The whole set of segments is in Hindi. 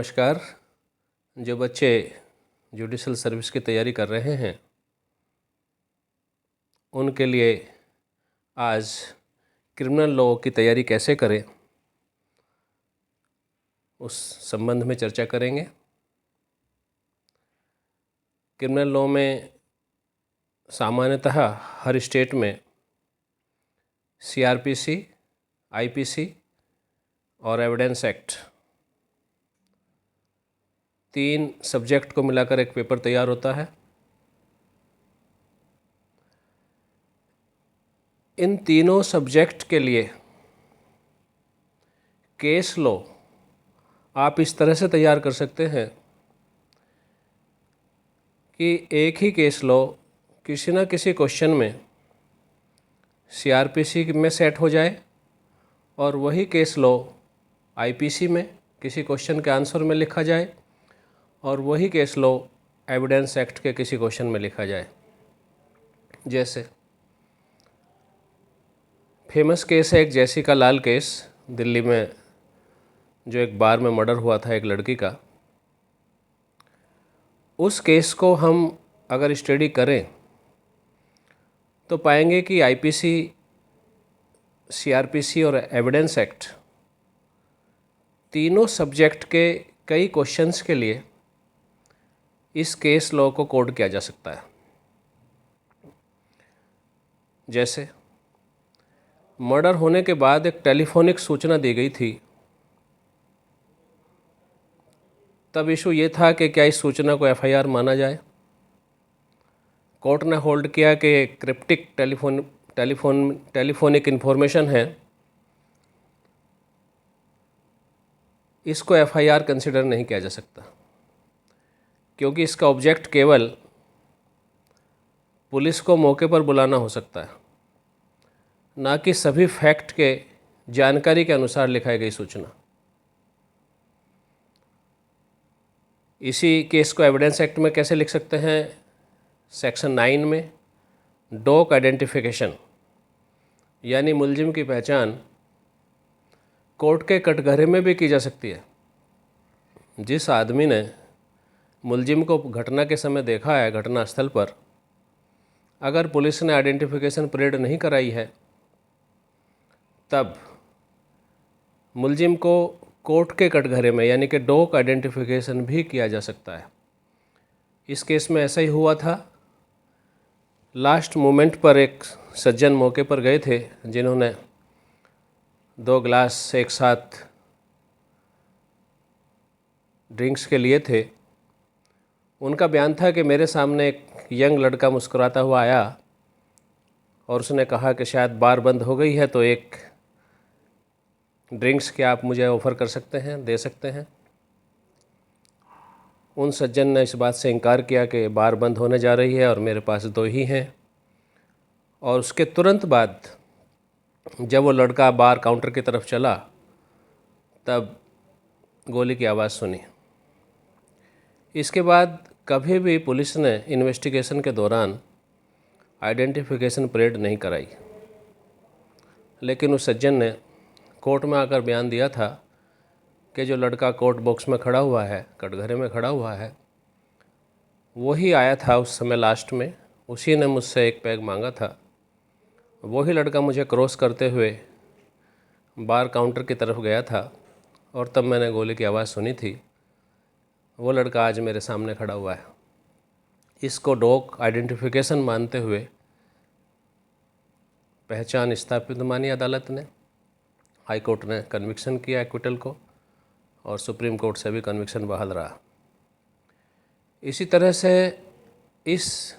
नमस्कार। जो बच्चे जुडिशल सर्विस की तैयारी कर रहे हैं उनके लिए आज क्रिमिनल लॉ की तैयारी कैसे करें उस संबंध में चर्चा करेंगे। क्रिमिनल लॉ में सामान्यतः हर स्टेट में CRPC, IPC और एविडेंस एक्ट 3 सब्जेक्ट को मिलाकर एक पेपर तैयार होता है। इन तीनों सब्जेक्ट के लिए केस लॉ आप इस तरह से तैयार कर सकते हैं कि एक ही केस लॉ किसी न किसी क्वेश्चन में CRPC में सेट हो जाए और वही केस लॉ IPC में किसी क्वेश्चन के आंसर में लिखा जाए और वही केस लॉ एविडेंस एक्ट के किसी क्वेश्चन में लिखा जाए। जैसे फेमस केस है एक जैसिका लाल केस, दिल्ली में जो एक बार में मर्डर हुआ था एक लड़की का। उस केस को हम अगर स्टडी करें तो पाएंगे कि IPC, CRPC और एविडेंस एक्ट तीनों सब्जेक्ट के कई क्वेश्चंस के लिए इस केस लॉ को कोड किया जा सकता है। जैसे मर्डर होने के बाद एक टेलीफोनिक सूचना दी गई थी। तब इशू ये था कि क्या इस सूचना को FIR माना जाए। कोर्ट ने होल्ड किया कि क्रिप्टिक टेलीफोनिक इन्फॉर्मेशन है, इसको FIR कंसिडर नहीं किया जा सकता, क्योंकि इसका ऑब्जेक्ट केवल पुलिस को मौके पर बुलाना हो सकता है, ना कि सभी फैक्ट के जानकारी के अनुसार लिखाई गई सूचना। इसी केस को एविडेंस एक्ट में कैसे लिख सकते हैं? सेक्शन 9 में डॉग आइडेंटिफिकेशन यानी मुलजिम की पहचान कोर्ट के कटघरे में भी की जा सकती है। जिस आदमी ने मुलजिम को घटना के समय देखा है घटना स्थल पर, अगर पुलिस ने आइडेंटिफिकेशन परेड नहीं कराई है तब मुलजिम को कोर्ट के कटघरे में यानी कि डॉग आइडेंटिफिकेशन भी किया जा सकता है। इस केस में ऐसा ही हुआ था। लास्ट मोमेंट पर एक सज्जन मौके पर गए थे जिन्होंने 2 ग्लास एक साथ ड्रिंक्स के लिए थे। उनका बयान था कि मेरे सामने एक यंग लड़का मुस्कुराता हुआ आया और उसने कहा कि शायद बार बंद हो गई है तो एक ड्रिंक्स क्या आप मुझे ऑफ़र कर सकते हैं, दे सकते हैं। उन सज्जन ने इस बात से इनकार किया कि बार बंद होने जा रही है और मेरे पास 2 ही हैं। और उसके तुरंत बाद जब वो लड़का बार काउंटर की तरफ चला तब गोली की आवाज़ सुनी। इसके बाद कभी भी पुलिस ने इन्वेस्टिगेशन के दौरान आइडेंटिफिकेशन परेड नहीं कराई, लेकिन उस सज्जन ने कोर्ट में आकर बयान दिया था कि जो लड़का कोर्ट बॉक्स में खड़ा हुआ है, कटघरे में खड़ा हुआ है, वही आया था उस समय लास्ट में, उसी ने मुझसे एक पैग मांगा था। वही लड़का मुझे क्रॉस करते हुए बार काउंटर की तरफ गया था और तब मैंने गोली की आवाज़ सुनी थी। वो लड़का आज मेरे सामने खड़ा हुआ है। इसको डॉग आइडेंटिफिकेशन मानते हुए पहचान स्थापित मानी अदालत ने। हाई कोर्ट ने कन्विक्शन किया एक्विटल को और सुप्रीम कोर्ट से भी कन्विक्शन बहाल रहा। इसी तरह से इस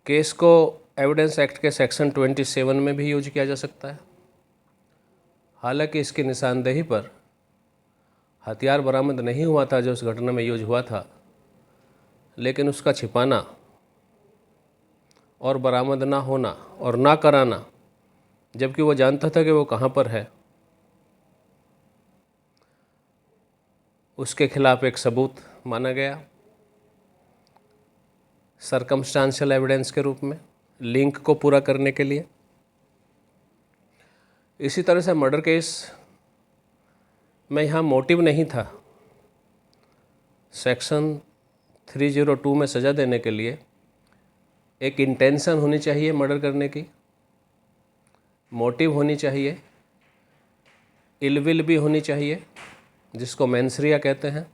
केस को एविडेंस एक्ट के सेक्शन 27 में भी यूज किया जा सकता है। हालांकि इसकी निशानदेही पर हथियार बरामद नहीं हुआ था जो उस घटना में यूज हुआ था, लेकिन उसका छिपाना और बरामद ना होना और ना कराना, जबकि वो जानता था कि वो कहाँ पर है, उसके खिलाफ एक सबूत माना गया सरकमस्टांशियल एविडेंस के रूप में, लिंक को पूरा करने के लिए। इसी तरह से मर्डर केस मैं यहाँ मोटिव नहीं था। सेक्शन 302 में सज़ा देने के लिए एक इंटेंशन होनी चाहिए मर्डर करने की, मोटिव होनी चाहिए, इलविल भी होनी चाहिए, जिसको मैंसरिया कहते हैं।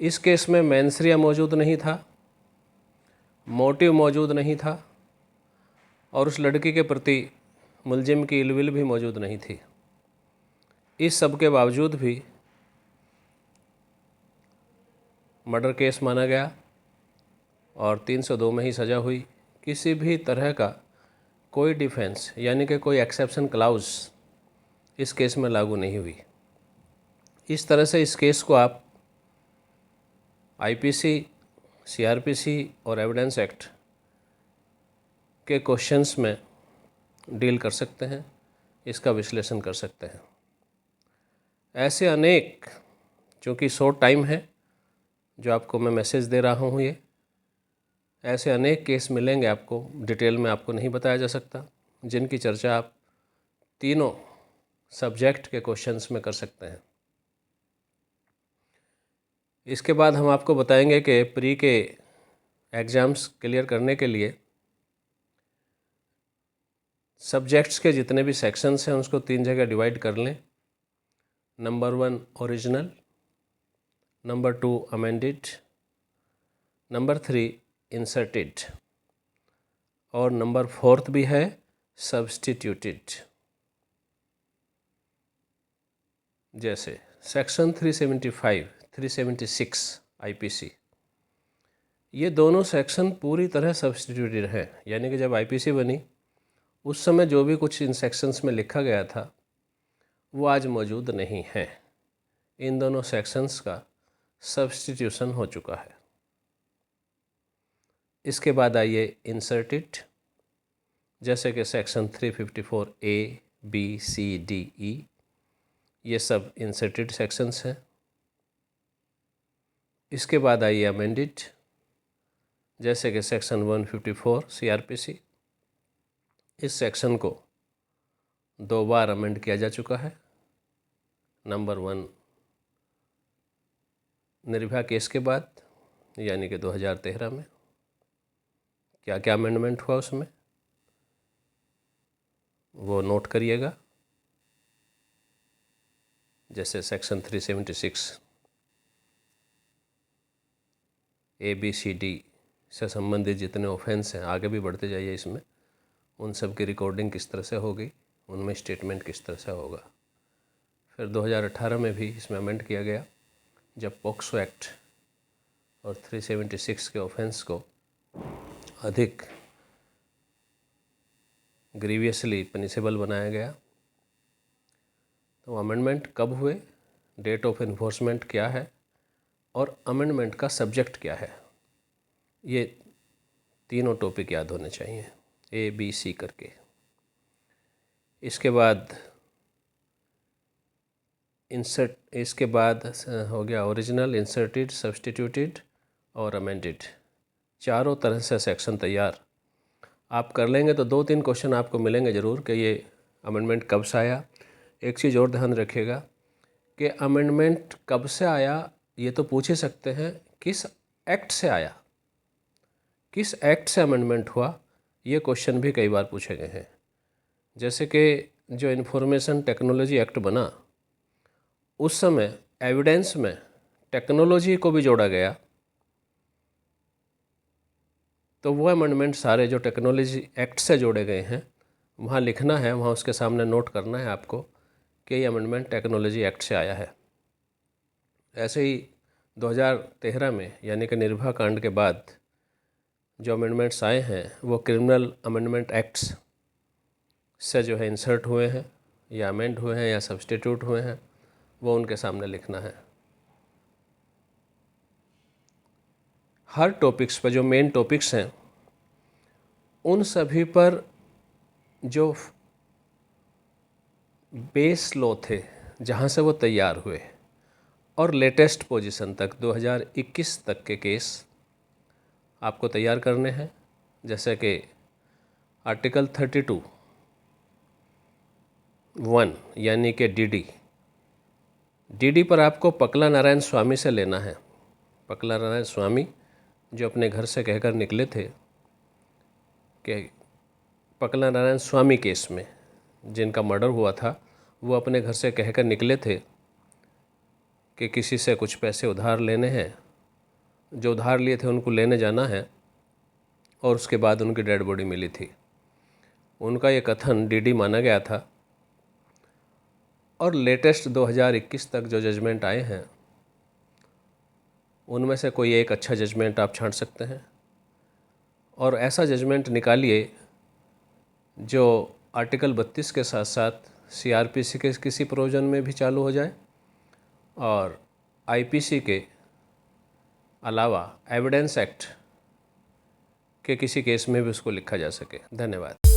इस केस में मैंसरिया मौजूद नहीं था, मोटिव मौजूद नहीं था, और उस लड़की के प्रति मुलजिम की इलविल भी मौजूद नहीं थी। इस सब के बावजूद भी मर्डर केस माना गया और 302 में ही सज़ा हुई। किसी भी तरह का कोई डिफेंस यानी कि कोई एक्सेप्शन क्लाउज इस केस में लागू नहीं हुई। इस तरह से इस केस को आप आईपीसी, सीआरपीसी और एविडेंस एक्ट के क्वेश्चंस में डील कर सकते हैं, इसका विश्लेषण कर सकते हैं। ऐसे अनेक, चूँकि शॉर्ट टाइम है जो आपको मैं मैसेज दे रहा हूँ, ये ऐसे अनेक केस मिलेंगे आपको, डिटेल में आपको नहीं बताया जा सकता, जिनकी चर्चा आप तीनों सब्जेक्ट के क्वेश्चंस में कर सकते हैं। इसके बाद हम आपको बताएंगे कि प्री के एग्ज़ाम्स क्लियर करने के लिए सब्जेक्ट्स के जितने भी सेक्शंस हैं उसको 3 जगह डिवाइड कर लें। Number 1 original, number 2 amended, number 3 inserted, और नंबर 4 भी है सब्स्टिट्यूटेड। जैसे सेक्शन 375, 376 आईपीसी, ये दोनों सेक्शन पूरी तरह सब्स्टिट्यूटेड है। यानी कि जब आईपीसी बनी उस समय जो भी कुछ इन सेक्शंस में लिखा गया था वो आज मौजूद नहीं है। इन दोनों सेक्शंस का सब्स्टिट्यूशन हो चुका है। इसके बाद आइए इंसर्टेड, जैसे कि सेक्शन 354 ए, बी, सी, डी, ई, ये सब इंसर्टेड सेक्शंस हैं। इसके बाद आइए अमेंडेड, जैसे कि सेक्शन 154 सीआरपीसी। इस सेक्शन को 2 बार अमेंड किया जा चुका है। नंबर 1 निर्भया केस के बाद, यानी कि 2013 में। क्या क्या अमेंडमेंट हुआ उसमें वो नोट करिएगा। जैसे सेक्शन 376 ए, बी, सी, डी से संबंधित जितने ऑफेंस हैं, आगे भी बढ़ते जाइए इसमें, उन सब की रिकॉर्डिंग किस तरह से होगी, उनमें स्टेटमेंट किस तरह से होगा। फिर 2018 में भी इसमें अमेंड किया गया, जब पॉक्सो एक्ट और 376 के ऑफेंस को अधिक ग्रीवियसली पनिशेबल बनाया गया। तो अमेंडमेंट कब हुए, डेट ऑफ इन्फोर्समेंट क्या है, और अमेंडमेंट का सब्जेक्ट क्या है, ये तीनों टॉपिक याद होने चाहिए, ए, बी, सी करके। इसके बाद इसके बाद हो गया ओरिजिनल, इंसर्टेड, सब्स्टिट्यूटेड और अमेंडेड। चारों तरह से सेक्शन तैयार आप कर लेंगे तो 2-3 क्वेश्चन आपको मिलेंगे ज़रूर कि ये अमेंडमेंट कब से आया। एक चीज़ और ध्यान रखिएगा कि अमेंडमेंट कब से आया ये तो पूछ ही सकते हैं, किस एक्ट से आया, किस एक्ट से अमेंडमेंट हुआ, ये क्वेश्चन भी कई बार पूछे गए हैं। जैसे कि जो इन्फॉर्मेशन टेक्नोलॉजी एक्ट बना उस समय एविडेंस में टेक्नोलॉजी को भी जोड़ा गया, तो वो अमेंडमेंट सारे जो टेक्नोलॉजी एक्ट से जोड़े गए हैं वहाँ लिखना है, वहाँ उसके सामने नोट करना है आपको कि ये अमेंडमेंट टेक्नोलॉजी एक्ट से आया है। ऐसे ही 2013 में यानी कि निर्भया कांड के बाद जो अमेंडमेंट्स आए हैं वो क्रिमिनल अमेंडमेंट एक्ट्स से जो है इंसर्ट हुए हैं या अमेंड हुए हैं या सब्स्टिट्यूट हुए हैं, वो उनके सामने लिखना है। हर टॉपिक्स पर जो मेन टॉपिक्स हैं उन सभी पर जो बेस लॉ थे जहाँ से वो तैयार हुए और लेटेस्ट पोजीशन तक 2021 तक के केस आपको तैयार करने हैं। जैसे कि आर्टिकल 32(1) यानी कि डीडी डीडी पर आपको पकला नारायण स्वामी से लेना है। पकला नारायण स्वामी जो अपने घर से कहकर निकले थे कि पकला नारायण स्वामी केस में जिनका मर्डर हुआ था, वो अपने घर से कहकर निकले थे कि किसी से कुछ पैसे उधार लेने हैं, जो उधार लिए थे उनको लेने जाना है, और उसके बाद उनकी डेड बॉडी मिली थी। उनका ये कथन डीडी माना गया था, और लेटेस्ट 2021 तक जो जजमेंट आए हैं उनमें से कोई एक अच्छा जजमेंट आप छांट सकते हैं, और ऐसा जजमेंट निकालिए जो आर्टिकल 32 के साथ साथ सीआरपीसी के किसी प्रोविज़न में भी चालू हो जाए, और आईपीसी के अलावा एविडेंस एक्ट के किसी केस में भी उसको लिखा जा सके। धन्यवाद।